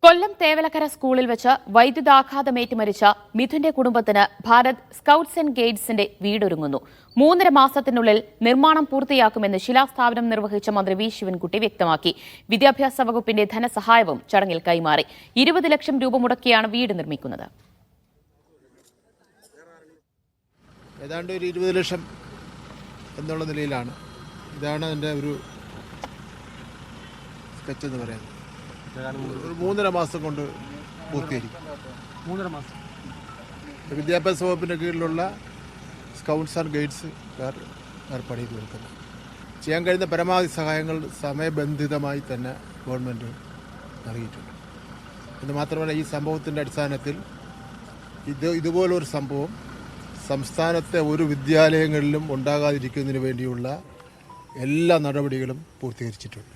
കൊല്ലം തേവലക്കര സ്കൂളിൽ വെച്ച് വൈദ്യുതാഘാതമേറ്റ് മരിച്ച മിഥുന്റെ കുടുംബത്തിന് ഭാരത് സ്കൌട്ട്സ് ആൻഡ് ഗൈഡ്സിന്റെ വീടൊരുങ്ങുന്നു. 3.5 മാസത്തിനുള്ളിൽ നിർമ്മാണം പൂർത്തിയാക്കുമെന്ന് ശിലാസ്ഥാപനം നിർവഹിച്ച മന്ത്രി വി ശിവൻകുട്ടി വ്യക്തമാക്കി. വിദ്യാഭ്യാസ വകുപ്പിന്റെ ധനസഹായവും ചടങ്ങിൽ കൈമാറി. 20 ലക്ഷം രൂപ മുടക്കിയാണ് വീട് നിർമ്മിക്കുന്നത്. ഏതാണ്ട് ഒരു 20 ലക്ഷം എന്നുള്ള നിലയിലാണ്. ഇതാണ് എൻ്റെ ഒരു സ്കെച്ച് എന്ന് പറയുന്നത്. ഒരു 3.5 മാസം കൊണ്ട് പൂർത്തീകരിക്കും. 3.5 മാസം. വിദ്യാഭ്യാസ വകുപ്പിൻ്റെ കീഴിലുള്ള സ്കൗട്ട്സ് ആൻഡ് ഗൈഡ്സ് ഏർപ്പാട് ചെയ്ത് കൊടുക്കുന്നത്. ചെയ്യാൻ കഴിയുന്ന പരമാവധി സഹായങ്ങൾ സമയബന്ധിതമായി തന്നെ ഗവൺമെൻറ് നൽകിയിട്ടുണ്ട്. എന്ന് മാത്രമല്ല, ഈ സംഭവത്തിൻ്റെ അടിസ്ഥാനത്തിൽ ഇതുപോലൊരു സംഭവം സംസ്ഥാനത്തെ ഒരു വിദ്യാലയങ്ങളിലും ഉണ്ടാകാതിരിക്കുന്നതിന് വേണ്ടിയുള്ള എല്ലാ നടപടികളും പൂർത്തീകരിച്ചിട്ടുണ്ട്.